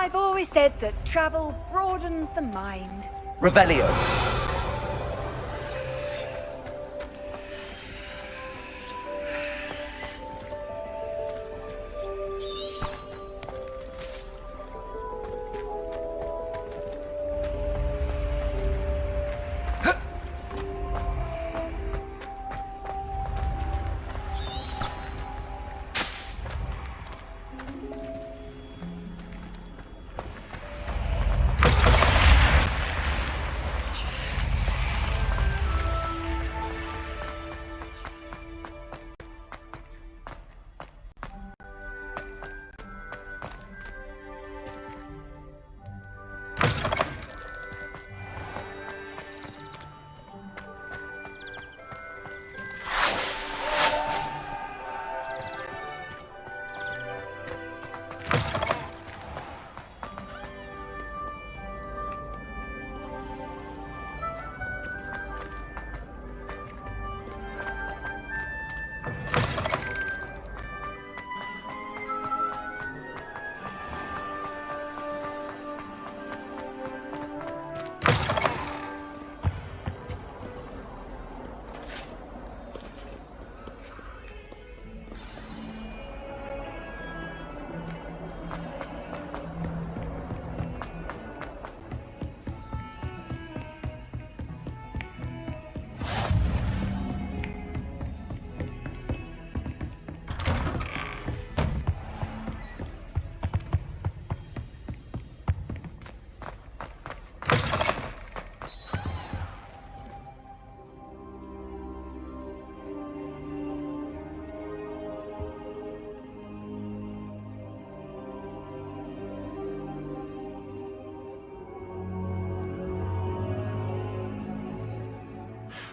I've always said that travel broadens the mind. Revelio.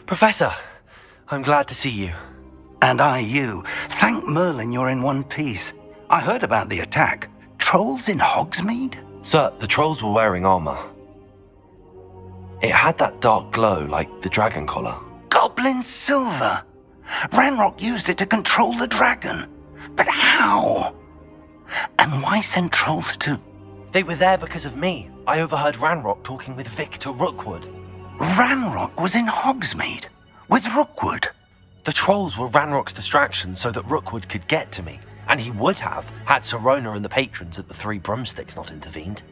Professor, I'm glad to see you. And I you. Thank Merlin you're in one piece. I heard about the attack. Trolls in Hogsmeade? Sir, the trolls were wearing armor. It had that dark glow like the dragon collar. Goblin silver! Ranrock used it to control the dragon. But how? And why send trolls to... They were there because of me. I overheard Ranrock talking with Victor Rookwood. Ranrock was in Hogsmeade? With Rookwood? The trolls were Ranrock's distraction so that Rookwood could get to me. And he would have, had Sirona and the patrons at the Three Broomsticks not intervened.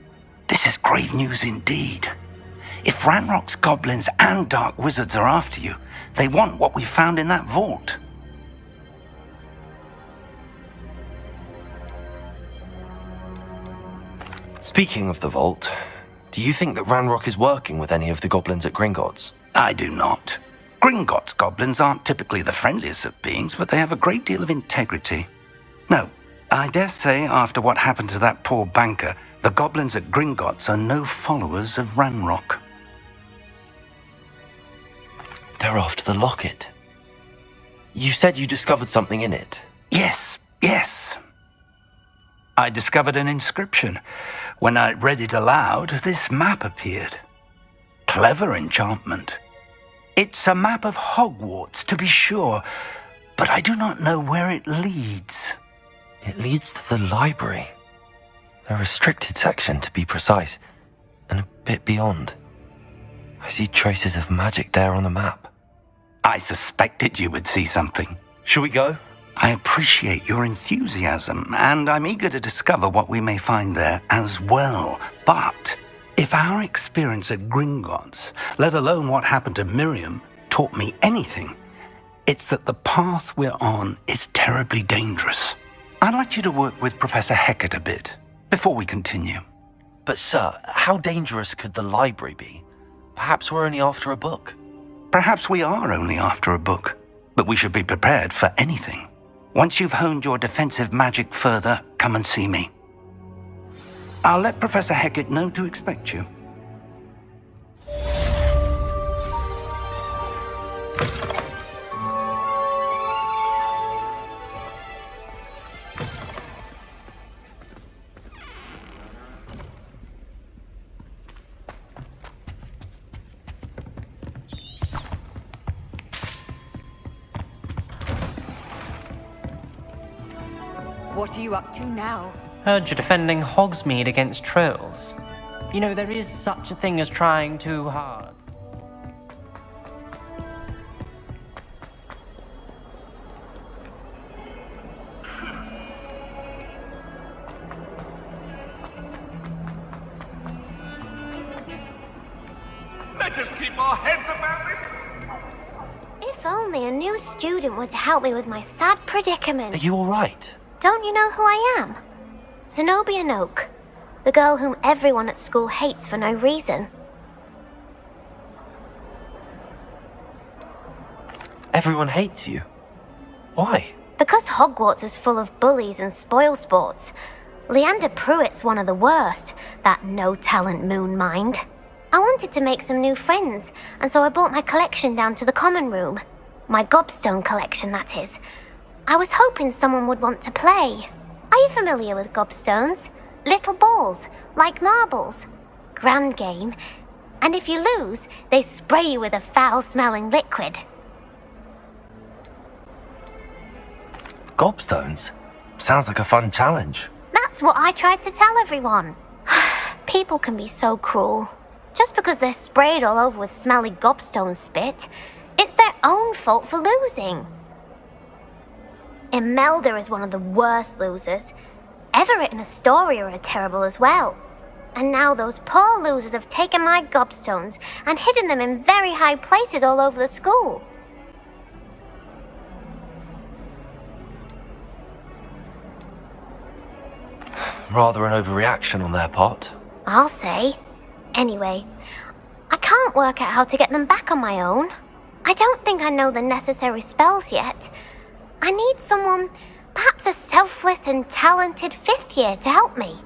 This is grave news indeed. If Ranrock's goblins and dark wizards are after you, they want what we found in that vault. Speaking of the vault, do you think that Ranrock is working with any of the goblins at Gringotts? I do not. Gringotts goblins aren't typically the friendliest of beings, but they have a great deal of integrity. No, I dare say after what happened to that poor banker, the goblins at Gringotts are no followers of Ranrock. They're after the locket. You said you discovered something in it. Yes. I discovered an inscription. When I read it aloud, this map appeared. Clever enchantment. It's a map of Hogwarts, to be sure, but I do not know where it leads. It leads to the library. A restricted section, to be precise, and a bit beyond. I see traces of magic there on the map. I suspected you would see something. Shall we go? I appreciate your enthusiasm, and I'm eager to discover what we may find there as well. But if our experience at Gringotts, let alone what happened to Miriam, taught me anything, it's that the path we're on is terribly dangerous. I'd like you to work with Professor Hecat a bit before we continue. But sir, how dangerous could the library be? Perhaps we're only after a book. Perhaps we are only after a book, but we should be prepared for anything. Once you've honed your defensive magic further, come and see me. I'll let Professor Hecat know to expect you. What are you up to now? Heard you're defending Hogsmeade against trolls. You know, there is such a thing as trying too hard. Let us keep our heads about this. If only a new student were to help me with my sad predicament. Are you alright? Don't you know who I am? Zenobia Noak, the girl whom everyone at school hates for no reason. Everyone hates you. Why? Because Hogwarts is full of bullies and spoilsports. Leander Pruitt's one of the worst, that no-talent moon mind. I wanted to make some new friends, and so I brought my collection down to the common room. My gobstone collection, that is. I was hoping someone would want to play. Are you familiar with gobstones? Little balls, like marbles. Grand game. And if you lose, they spray you with a foul-smelling liquid. Gobstones? Sounds like a fun challenge. That's what I tried to tell everyone. People can be so cruel. Just because they're sprayed all over with smelly gobstone spit, it's their own fault for losing. Imelda is one of the worst losers. Everett and Astoria are terrible as well. And now those poor losers have taken my gobstones and hidden them in very high places all over the school. Rather an overreaction on their part. I'll say. Anyway, I can't work out how to get them back on my own. I don't think I know the necessary spells yet. I need someone, perhaps a selfless and talented fifth year to help me.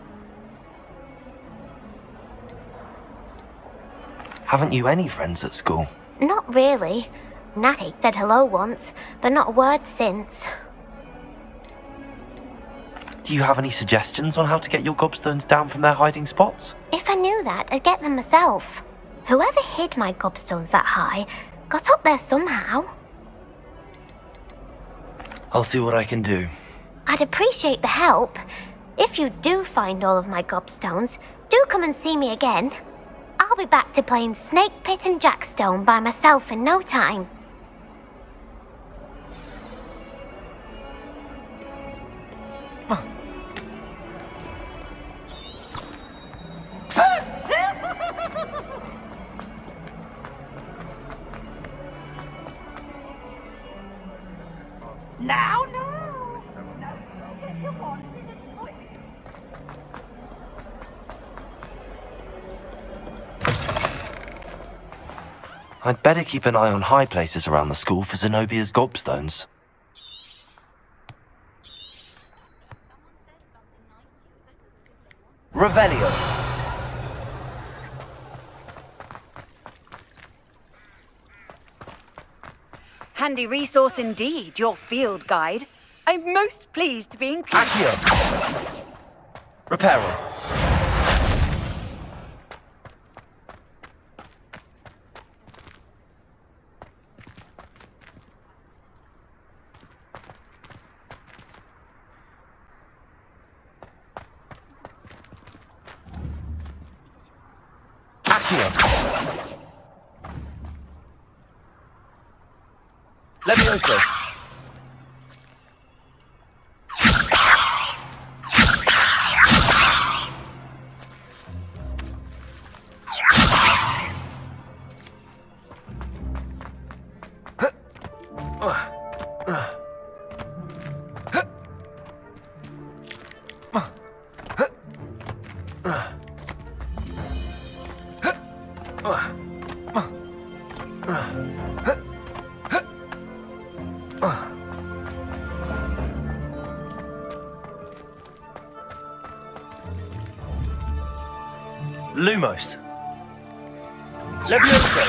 Haven't you any friends at school? Not really. Natty said hello once, but not a word since. Do you have any suggestions on how to get your gobstones down from their hiding spots? If I knew that, I'd get them myself. Whoever hid my gobstones that high got up there somehow. I'll see what I can do. I'd appreciate the help. If you do find all of my gobstones, do come and see me again. I'll be back to playing Snake Pit and Jackstone by myself in no time. Now, I'd better keep an eye on high places around the school for Zenobia's gobstones. Revelio. handy resource indeed, your field guide. I'm most pleased to be included. Accio. Reparo. Levioso. Lumos. Levioso.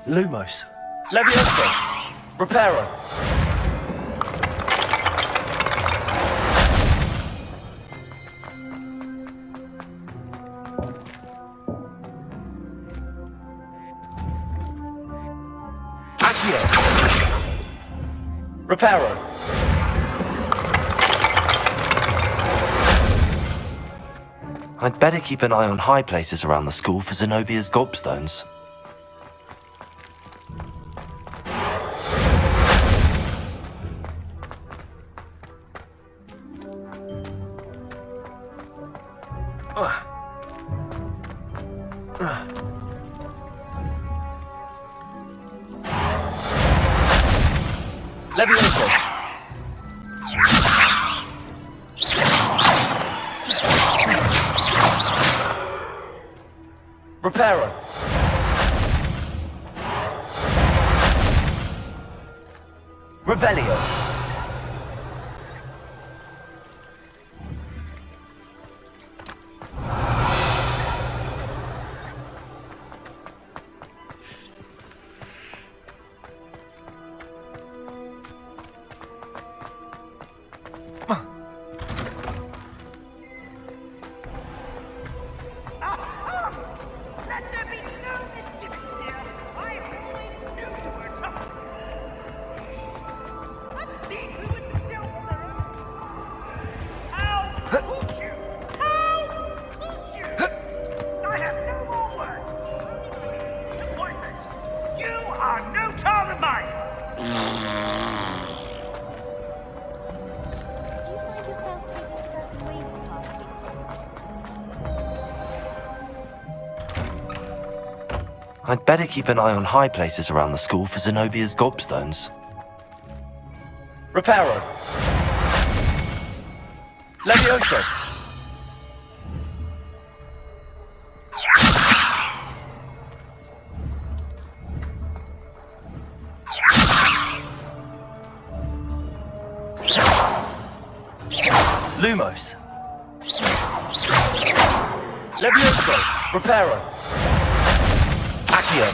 Lumos. Levioso. Reparo. Reparo. I'd better keep an eye on high places around the school for Zenobia's gobstones. Levioso. Reparo. Revelio. Let there be no misgivings here. I always knew you were tough. A thief who would steal from their own. How could you? How could you? I have no more words. Disappointment. You are no child of mine. Do you find yourself taking certain ways to pass people? I'd better keep an eye on high places around the school for Zenobia's gobstones. Reparo. Levioso. Lumos. Levioso. Reparo. Accio.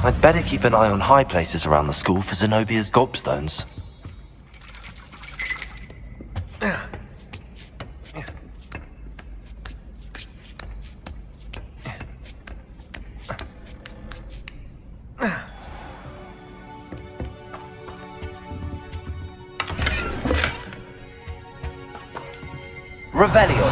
I'd better keep an eye on high places around the school for Zenobia's gobstones. Revelio.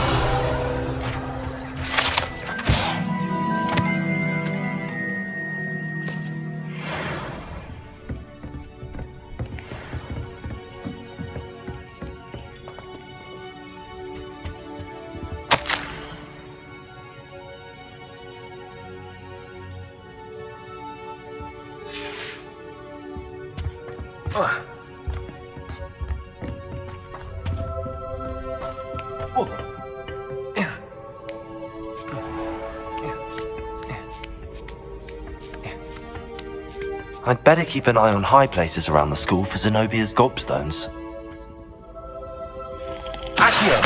I'd better keep an eye on high places around the school for Zenobia's gobstones. Accio!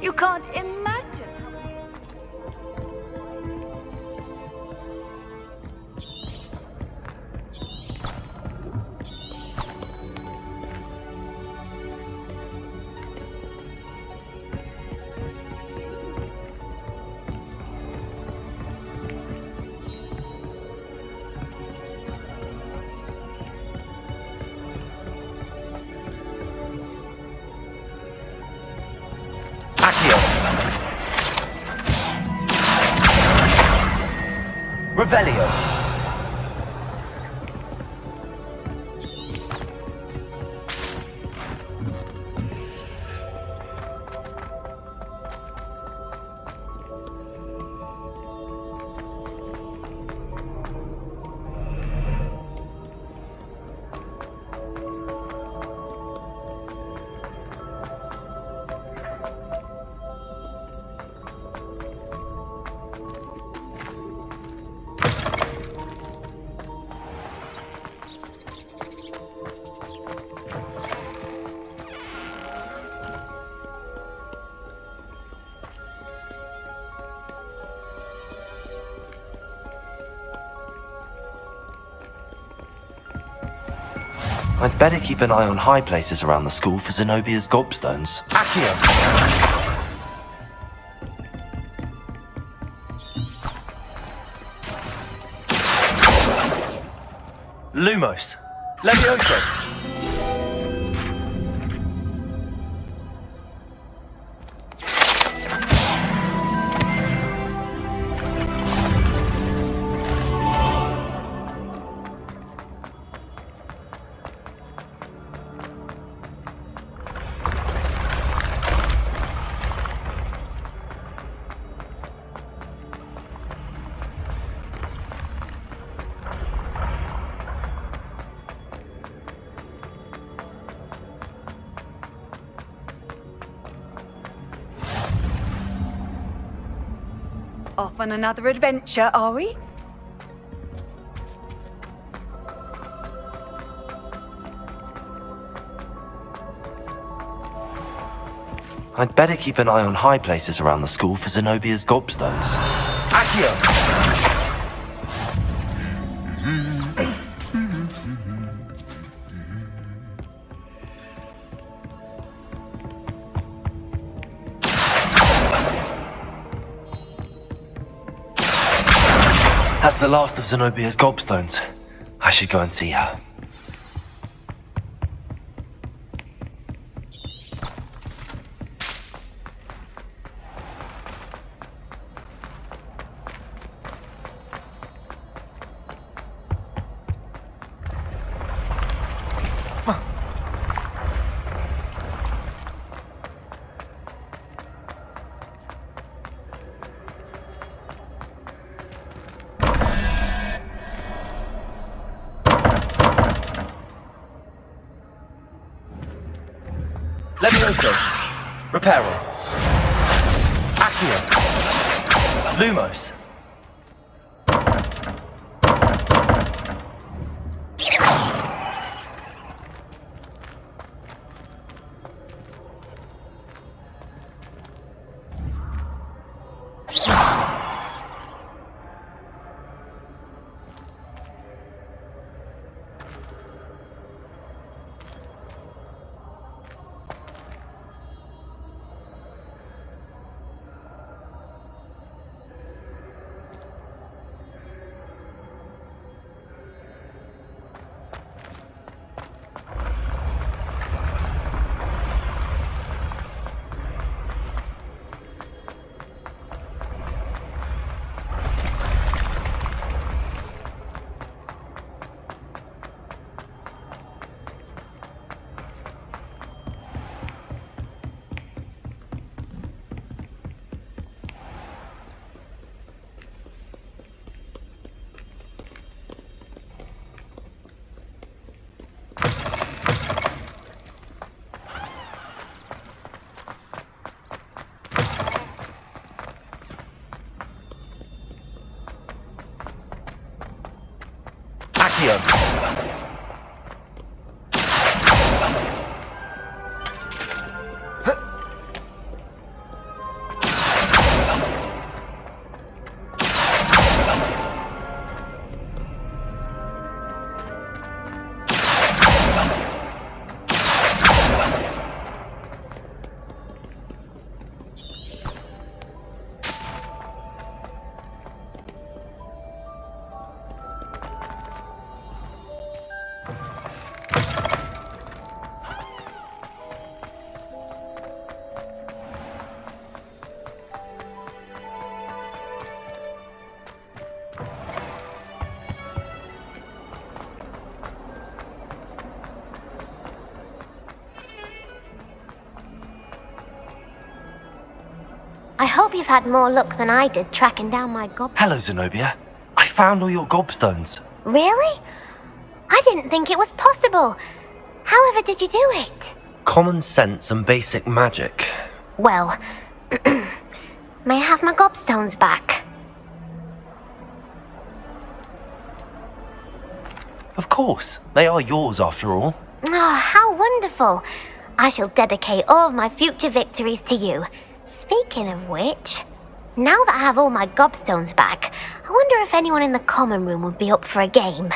You can't imagine. Accio! Revelio. I'd better keep an eye on high places around the school for Zenobia's gobstones. Accio! Lumos! Levioso! Off on another adventure, are we? I'd better keep an eye on high places around the school for Zenobia's gobstones. Accio! That's the last of Zenobia's gobstones. I should go and see her. Levioso! Reparo! Accio! Lumos! Accio! I hope you've had more luck than I did tracking down my gob... Hello, Zenobia. I found all your gobstones. Really? I didn't think it was possible. However did you do it? Common sense and basic magic. Well, may I have my gobstones back? Of course. They are yours after all. Oh, how wonderful. I shall dedicate all of my future victories to you. Speaking of which, now that I have all my gobstones back, I wonder if anyone in the common room would be up for a game.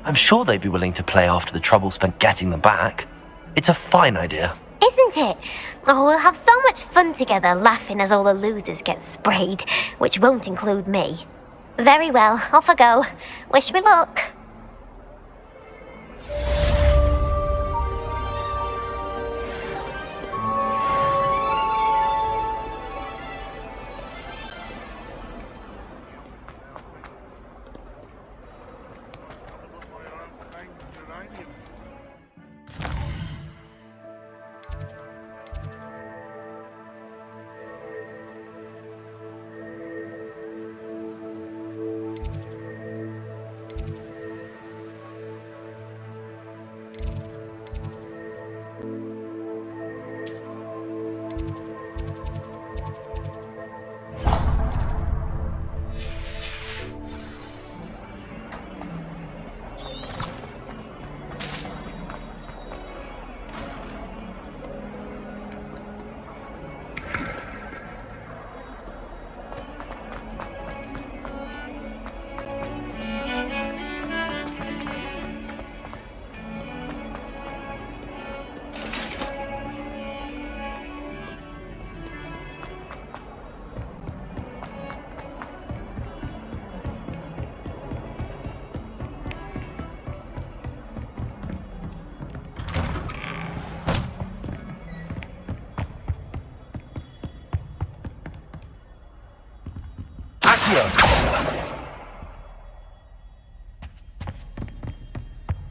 I'm sure they'd be willing to play after the trouble spent getting them back. It's a fine idea. Isn't it? Oh, we'll have so much fun together laughing as all the losers get sprayed, which won't include me. Very well, off I go. Wish me luck.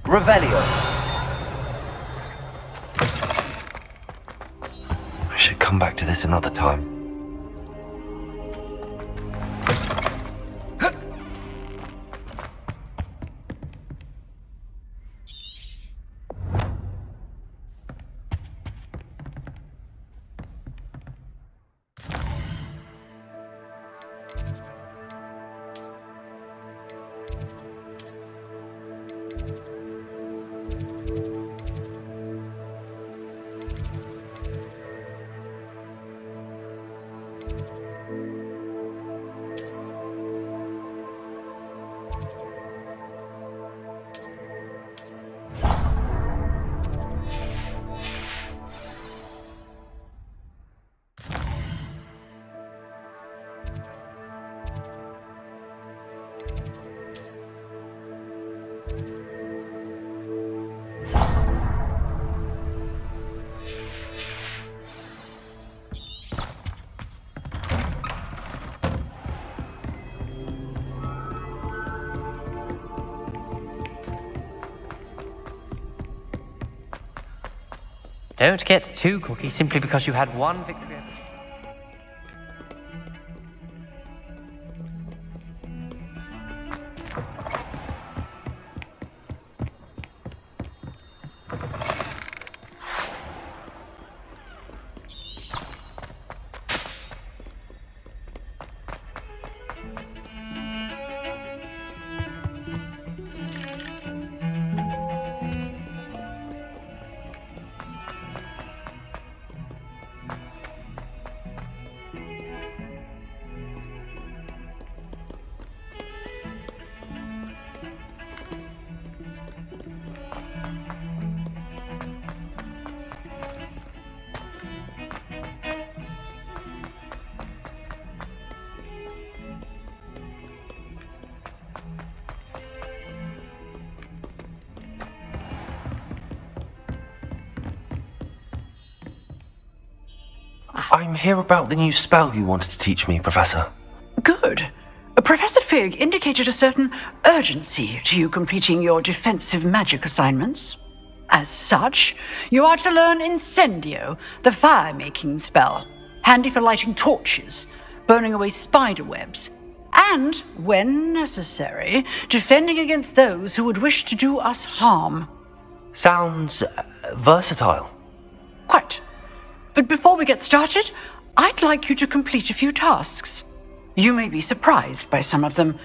Revelio. I should come back to this another time. Don't get too cocky simply because you had one victory. I'm here about the new spell you wanted to teach me, Professor. Good. Professor Fig indicated a certain urgency to you completing your defensive magic assignments. As such, you are to learn Incendio, the fire-making spell, handy for lighting torches, burning away spider webs, and, when necessary, defending against those who would wish to do us harm. Sounds versatile. Quite. But before we get started, I'd like you to complete a few tasks. You may be surprised by some of them.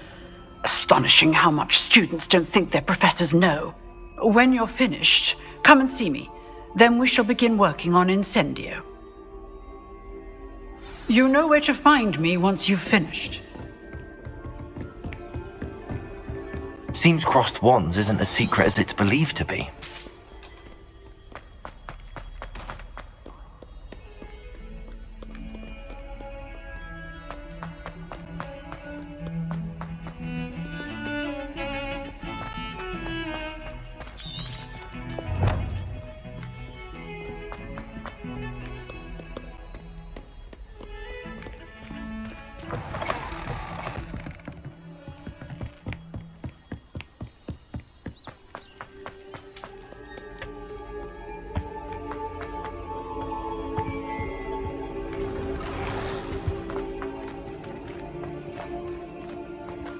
Astonishing how much students don't think their professors know. When you're finished, come and see me. Then we shall begin working on Incendio. You know where to find me once you've finished. Seems crossed wands isn't as secret as it's believed to be.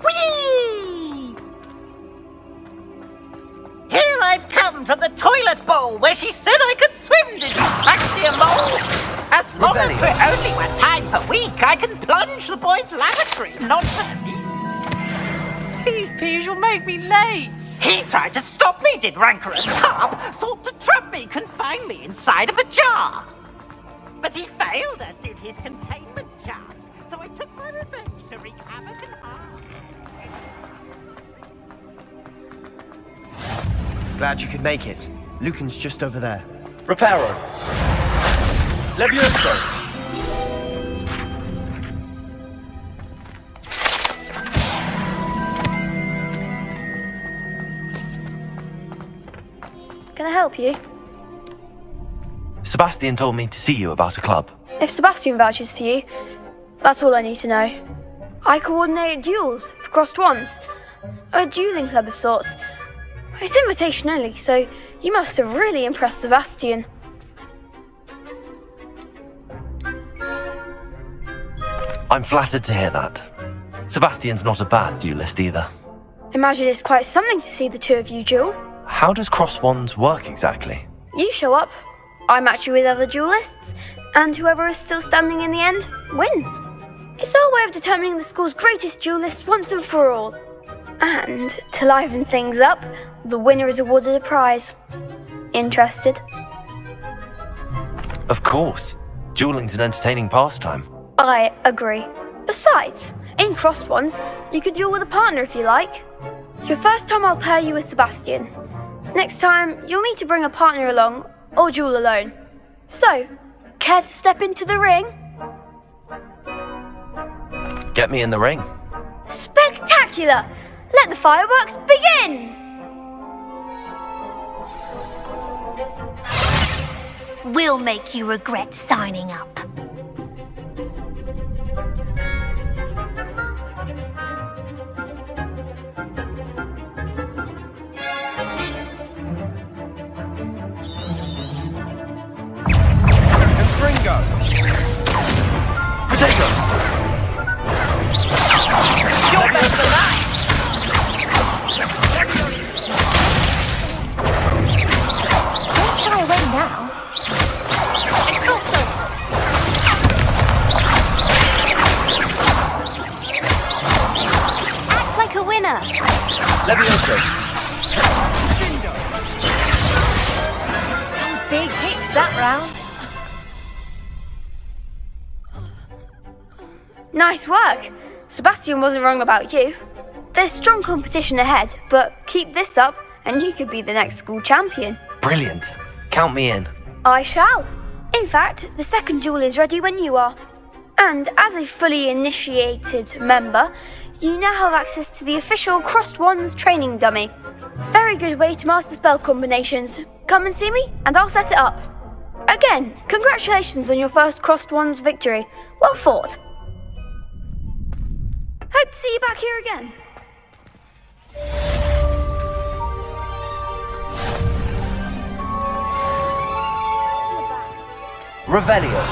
Whee! Here I've come from the toilet bowl where she said I could swim, did you, Maxia Mole? As long as for only one time per week, I can plunge the boys' lavatory, not the... Please, Peas, you'll make me late. He tried to stop me, did rancorous carp, sought to trap me, confine me inside of a jar. But he failed, as did his containment charms, so I took my revenge to wreak havoc and harm. Glad you could make it. Lucan's just over there. Reparo. Levioso. Can I help you? Sebastian told me to see you about a club. If Sebastian vouches for you, that's all I need to know. I coordinate duels for crossed wands. A dueling club of sorts. It's invitation only, so you must have really impressed Sebastian. I'm flattered to hear that. Sebastian's not a bad duelist either. Imagine it's quite something to see the two of you duel. How does cross wands work exactly? You show up, I match you with other duelists, and whoever is still standing in the end wins. It's our way of determining the school's greatest duelist once and for all. And to liven things up, the winner is awarded a prize. Interested? Of course. Dueling's an entertaining pastime. I agree. Besides, in crossed ones, you could duel with a partner if you like. Your first time I'll pair you with Sebastian. Next time, you'll need to bring a partner along, or duel alone. So, care to step into the ring? Get me in the ring. Spectacular! Let the fireworks begin! We'll make you regret signing up. Confringo. Potato! You're better than that! Don't shy away now. Act like a winner. Levioso. Some big hits that round. Nice work! Sebastian wasn't wrong about you. There's strong competition ahead, but keep this up and you could be the next school champion. Brilliant. Count me in. I shall. In fact, the second duel is ready when you are. And as a fully initiated member, you now have access to the official Crossed Wands training dummy. Very good way to master spell combinations. Come and see me and I'll set it up. Again, congratulations on your first Crossed Wands victory. Well fought. Hope to see you back here again. Revelio.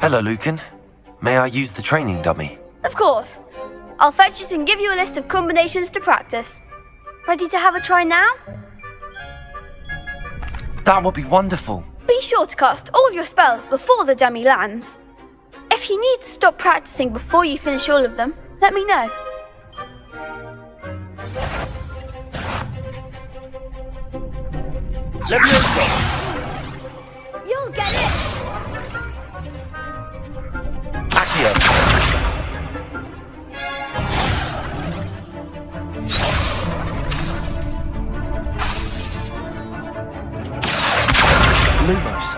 Hello, Lucan. May I use the training dummy? Of course. I'll fetch it and give you a list of combinations to practice. Ready to have a try now? That would be wonderful. Be sure to cast all your spells before the dummy lands. If you need to stop practicing before you finish all of them, let me know. Levioso. get it! Accio. Lumos.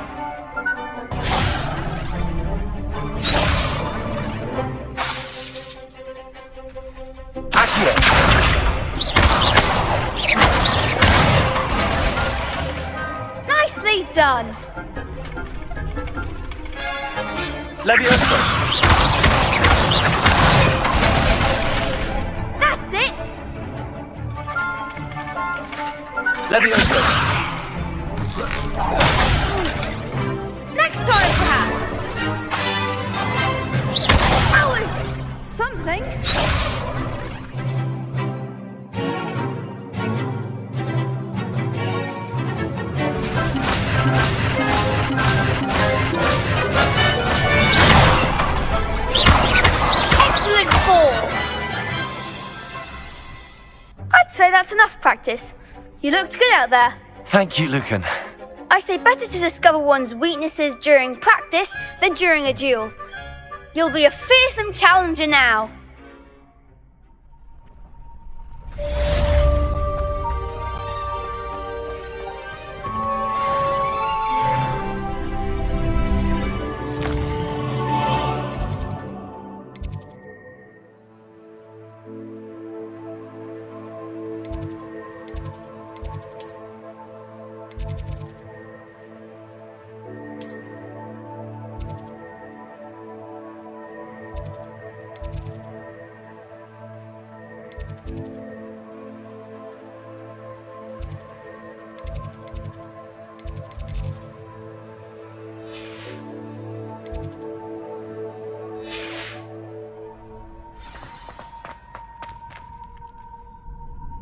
Accio. Nicely done! Levioso. That's it! Levioso. Next time, perhaps! That was something. Excellent fall! I'd say that's enough practice. You looked good out there. Thank you, Lucan. I say better to discover one's weaknesses during practice than during a duel. You'll be a fearsome challenger now.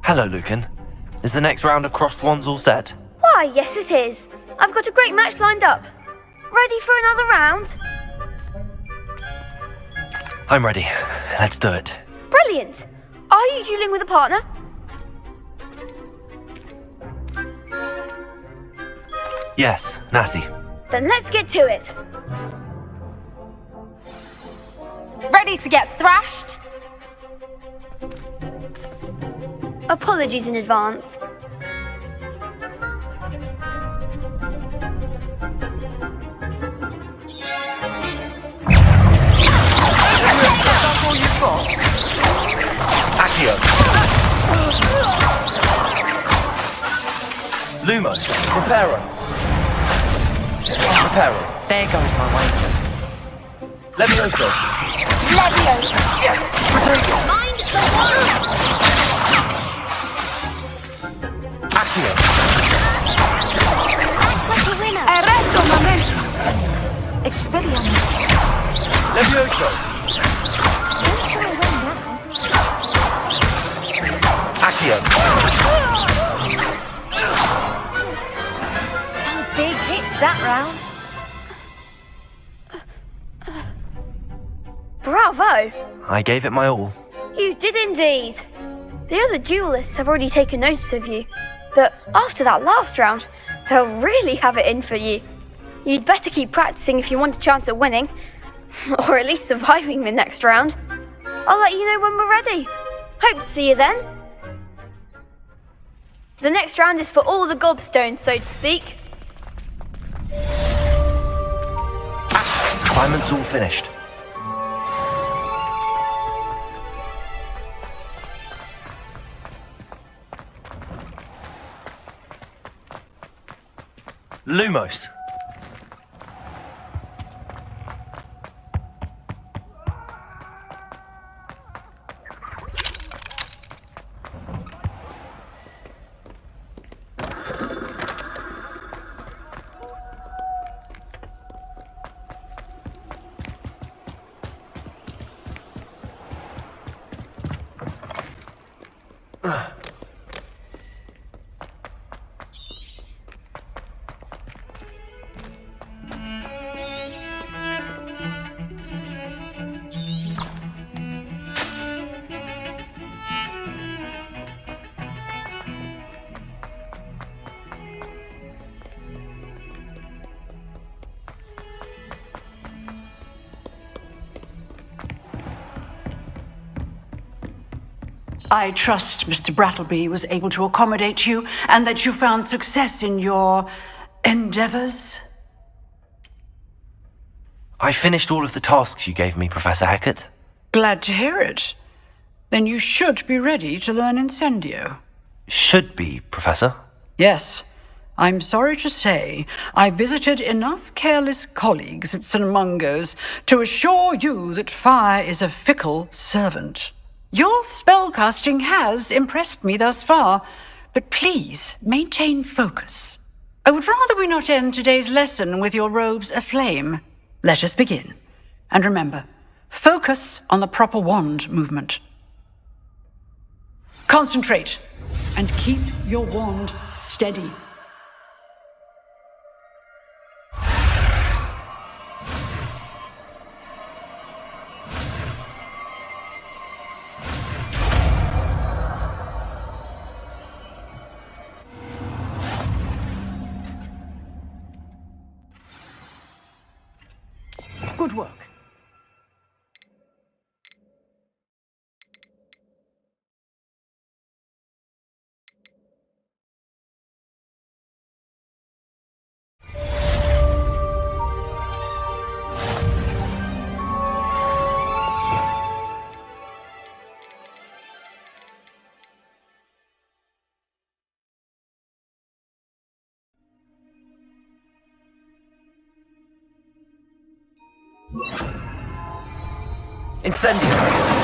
Hello, Lucan. Is the next round of crossed wands all set? Why, yes it is. I've got a great match lined up. Ready for another round? I'm ready. Let's do it. Brilliant. Are you dueling with a partner? Yes, Natty. Then let's get to it. Ready to get thrashed? Apologies in advance. That's all you've got? Accio. Lumos. Reparo. Reparo. There goes my wager. Levioso. Levioso. Mind the one! Accio. Act like a winner. Arresto momento. Expelliarmus. Levioso. Don't try win now. Accio. Some big hits that round. Bravo! I gave it my all. You did indeed. The other duelists have already taken notice of you, but after that last round, they'll really have it in for you. You'd better keep practicing if you want a chance at winning, or at least surviving the next round. I'll let you know when we're ready. Hope to see you then. The next round is for all the gobstones, so to speak. Assignment's all finished. Lumos. I trust Mr. Brattleby was able to accommodate you and that you found success in your endeavors. I finished all of the tasks you gave me, Professor Hecat. Glad to hear it. Then you should be ready to learn Incendio. Should be, Professor. Yes. I'm sorry to say, I visited enough careless colleagues at St. Mungo's to assure you that fire is a fickle servant. Your spellcasting has impressed me thus far, but please maintain focus. I would rather we not end today's lesson with your robes aflame. Let us begin. And remember, focus on the proper wand movement. Concentrate, and keep your wand steady. Good work. Incendio!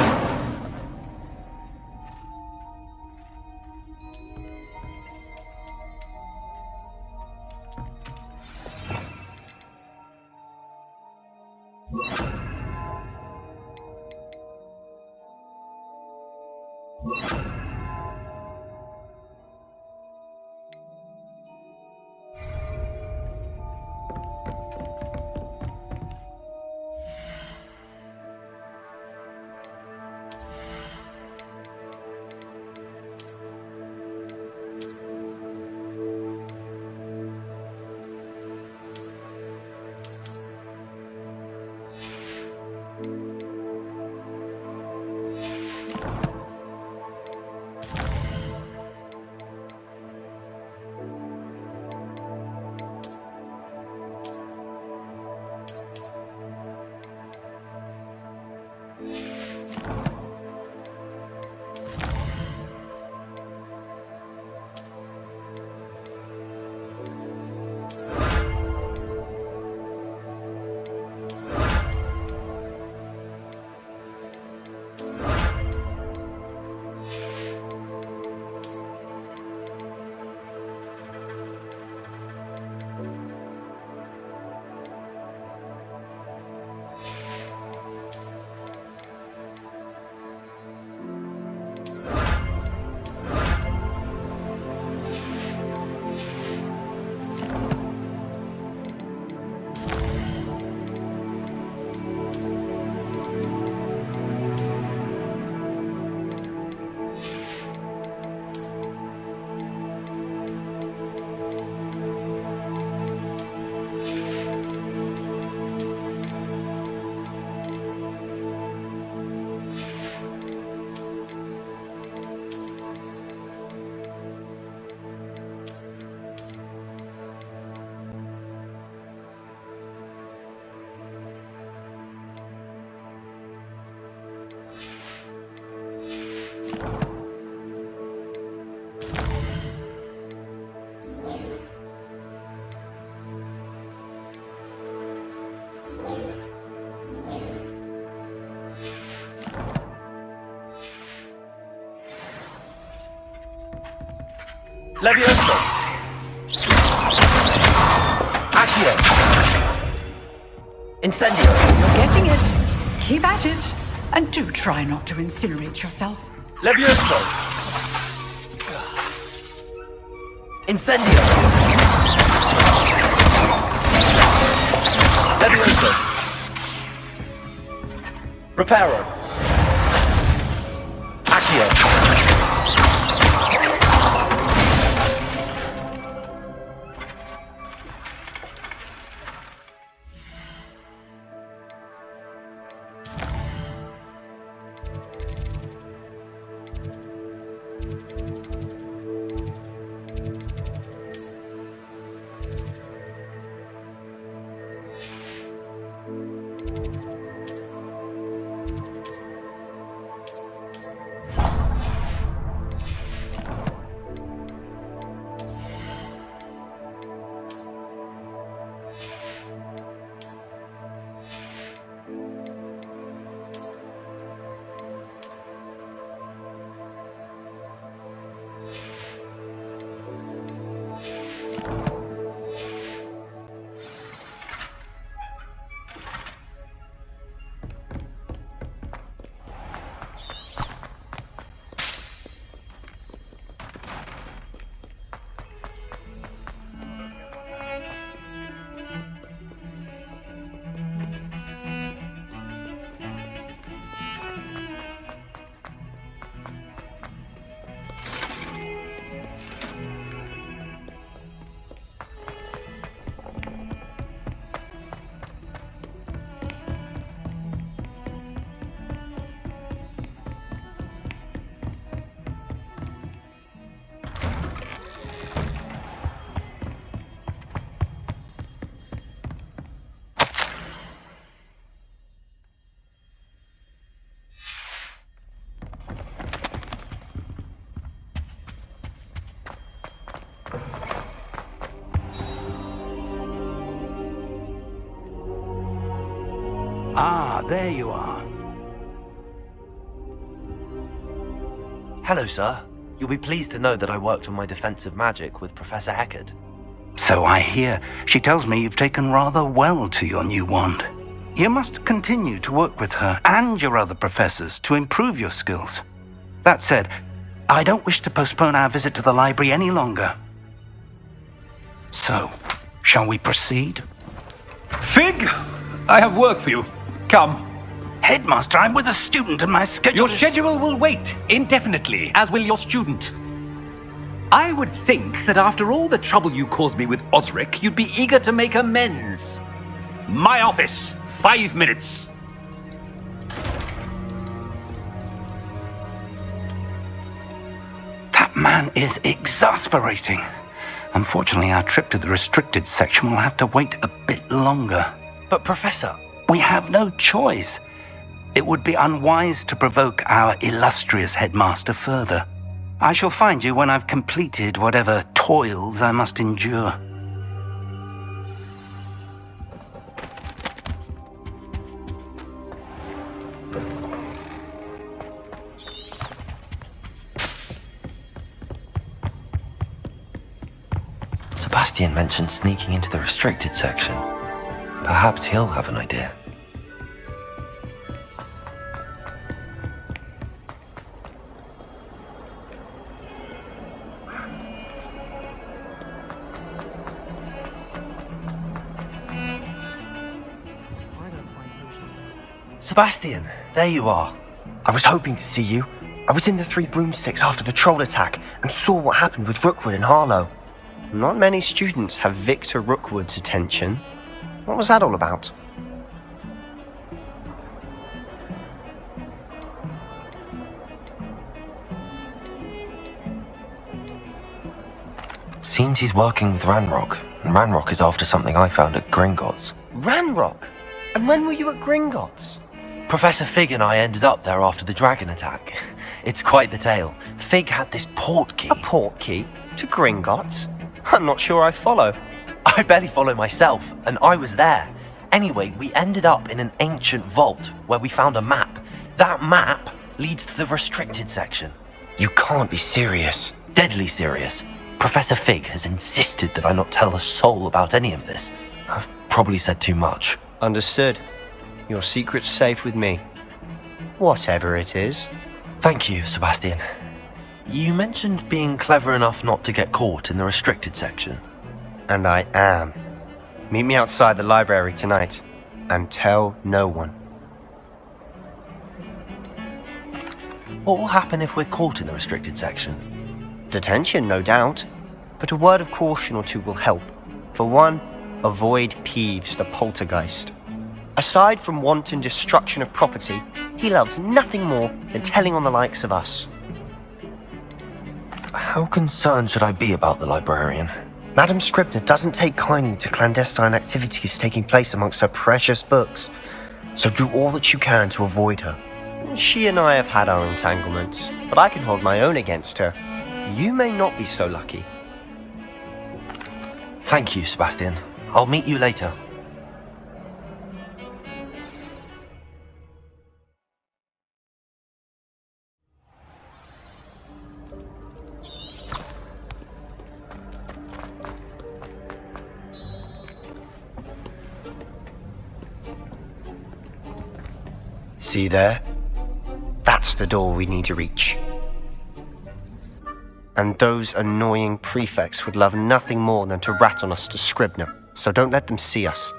Levioso! Accio! Incendio! You're getting it. Keep at it. And do try not to incinerate yourself. Levioso! Incendio! Levioso! Reparo! Accio! Ah, there you are. Hello, sir. You'll be pleased to know that I worked on my defensive magic with Professor Eckert. So I hear. She tells me you've taken rather well to your new wand. You must continue to work with her and your other professors to improve your skills. That said, I don't wish to postpone our visit to the library any longer. So, shall we proceed? Fig, I have work for you. Come. Headmaster, I'm with a student and my schedule Your schedule will wait indefinitely, as will your student. I would think that after all the trouble you caused me with Osric, you'd be eager to make amends. My office, 5 minutes. That man is exasperating. Unfortunately, our trip to the restricted section will have to wait a bit longer. But Professor... We have no choice. It would be unwise to provoke our illustrious headmaster further. I shall find you when I've completed whatever toils I must endure. Sebastian mentioned sneaking into the restricted section. Perhaps he'll have an idea. Sebastian, there you are. I was hoping to see you. I was in the Three Broomsticks after the troll attack and saw what happened with Rookwood and Harlow. Not many students have Victor Rookwood's attention. What was that all about? Seems he's working with Ranrock, and Ranrock is after something I found at Gringotts. Ranrock? And when were you at Gringotts? Professor Fig and I ended up there after the dragon attack. It's quite the tale. Fig had this port key. A port key? To Gringotts? I'm not sure I follow. I barely follow myself, and I was there. Anyway, we ended up in an ancient vault where we found a map. That map leads to the restricted section. You can't be serious. Deadly serious. Professor Fig has insisted that I not tell a soul about any of this. I've probably said too much. Understood. Your secret's safe with me. Whatever it is. Thank you, Sebastian. You mentioned being clever enough not to get caught in the restricted section. And I am. Meet me outside the library tonight, and tell no one. What will happen if we're caught in the restricted section? Detention, no doubt. But a word of caution or two will help. For one, avoid Peeves the poltergeist. Aside from wanton destruction of property, he loves nothing more than telling on the likes of us. How concerned should I be about the librarian? Madam Scribner doesn't take kindly to clandestine activities taking place amongst her precious books, so do all that you can to avoid her. She and I have had our entanglements, but I can hold my own against her. You may not be so lucky. Thank you, Sebastian. I'll meet you later. See there? That's the door we need to reach. And those annoying prefects would love nothing more than to rat on us to Scribner, so don't let them see us.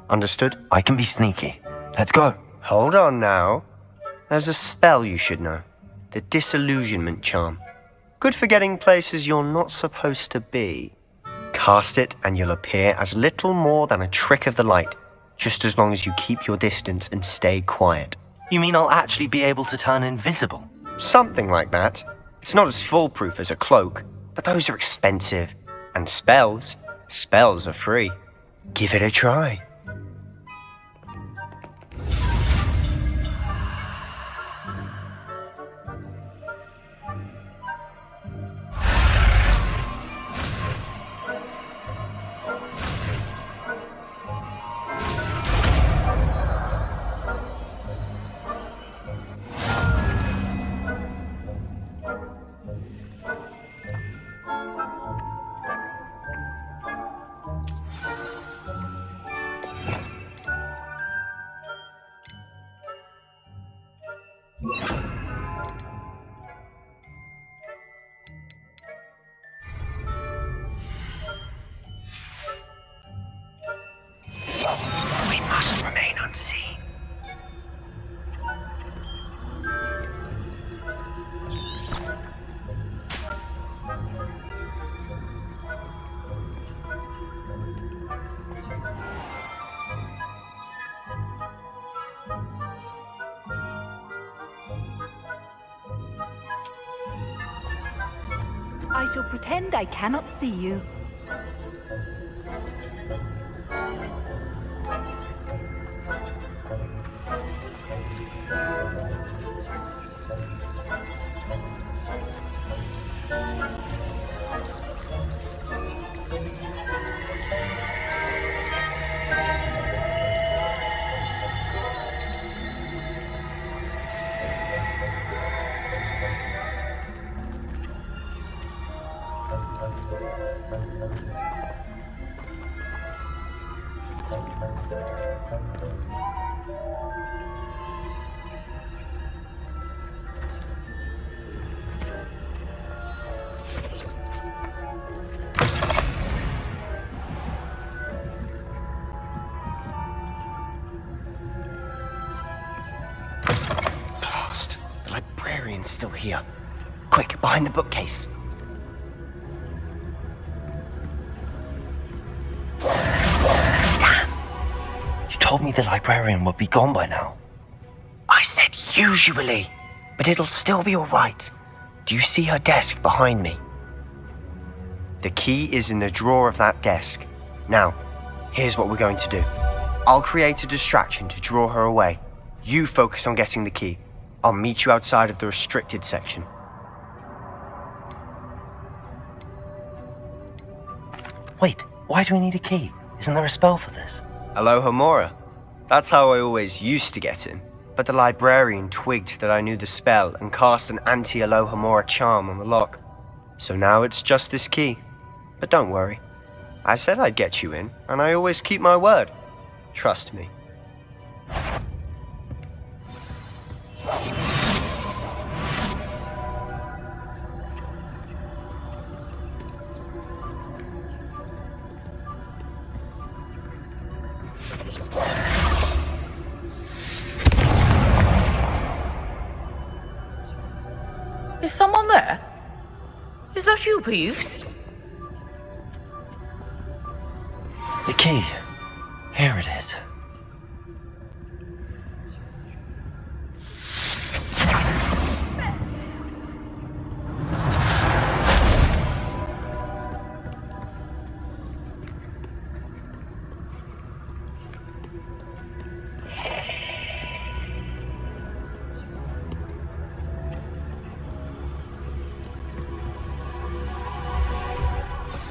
Understood? I can be sneaky. Let's go. Hold on now. There's a spell you should know. The Disillusionment Charm. Good for getting places you're not supposed to be. Cast it and you'll appear as little more than a trick of the light, just as long as you keep your distance and stay quiet. You mean I'll actually be able to turn invisible? Something like that. It's not as foolproof as a cloak, but those are expensive. And spells are free. Give it a try. must remain unseen. I shall pretend I cannot see you. Blast! The librarian's still here. Quick, behind the bookcase. Damn! You told me the librarian would be gone by now. I said usually, but it'll still be alright. Do you see her desk behind me? The key is in the drawer of that desk. Now, here's what we're going to do. I'll create a distraction to draw her away. You focus on getting the key. I'll meet you outside of the restricted section. Wait, why do we need a key? Isn't there a spell for this? Aloha Mora. That's how I always used to get in. But the librarian twigged that I knew the spell and cast an anti-Aloha Mora charm on the lock. So now it's just this key. But don't worry. I said I'd get you in, and I always keep my word. Trust me. Is someone there? Is that you, Peeves? The key. Here it is.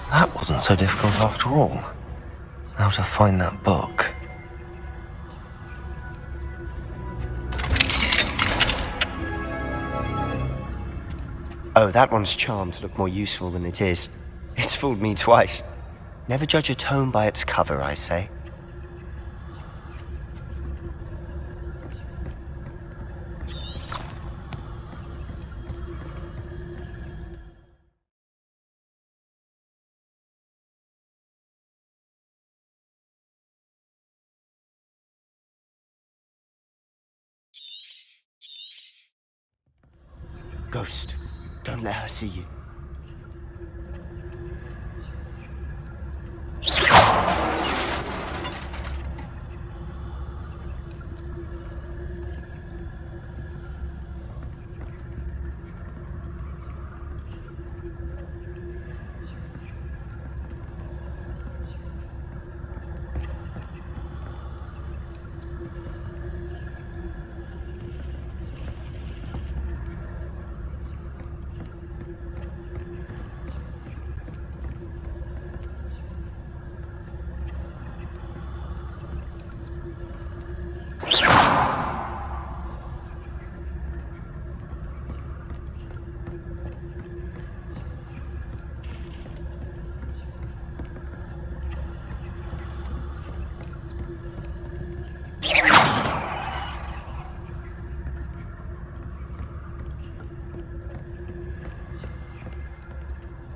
That wasn't so difficult after all. Now to find that book. Oh, that one's charmed to look more useful than it is. It's fooled me twice. Never judge a tome by its cover, I say. Ghost, don't let her see you.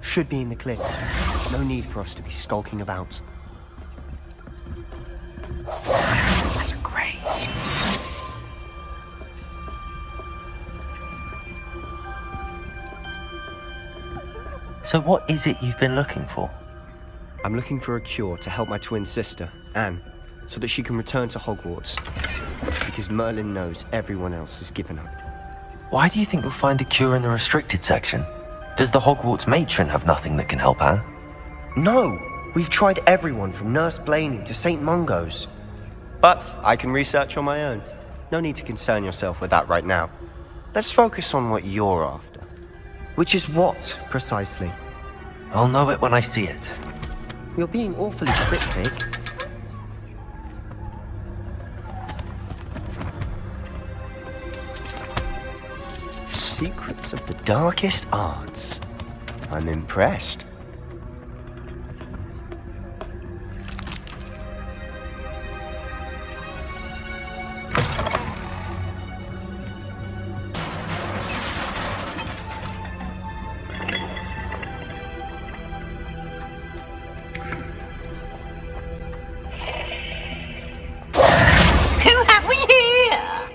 Should be in the clear. No need for us to be skulking about. Silence. So what is it you've been looking for? I'm looking for a cure to help my twin sister, Anne, so that she can return to Hogwarts. Because Merlin knows everyone else has given up. Why do you think you'll find a cure in the restricted section? Does the Hogwarts matron have nothing that can help Anne? No! We've tried everyone from Nurse Blaney to St. Mungo's. But I can research on my own. No need to concern yourself with that right now. Let's focus on what you're after. Which is what, precisely? I'll know it when I see it. You're being awfully cryptic. Secrets of the darkest arts. I'm impressed. Who have we here?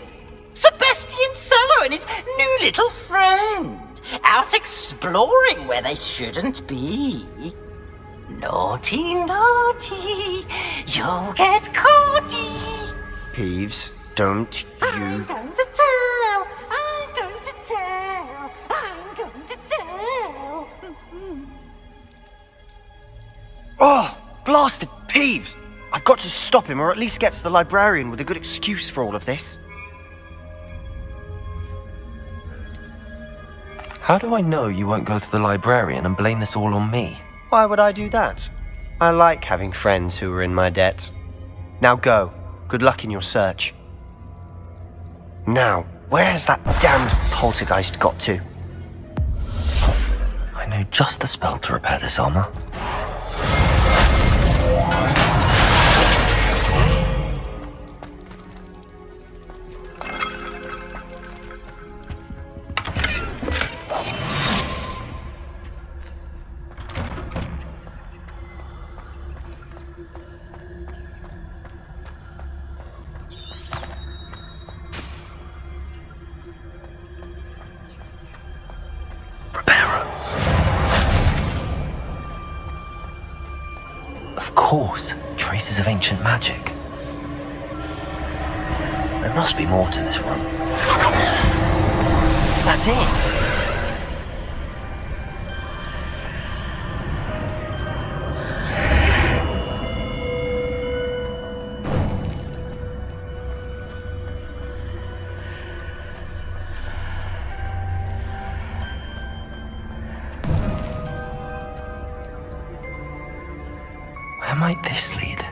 Sebastian Cello and his new little friend, out exploring where they shouldn't be. Naughty, naughty, you'll get caughty. Peeves, don't I'm you... going to tell, I'm going to tell, I'm going to tell. Oh, blasted Peeves! I've got to stop him, or at least get to the librarian with a good excuse for all of this. How do I know you won't go to the librarian and blame this all on me? Why would I do that? I like having friends who are in my debt. Now go. Good luck in your search. Now, where has that damned poltergeist got to? I know just the spell to repair this armor. Of course, traces of ancient magic. There must be more to this room. That's it! Where might this lead?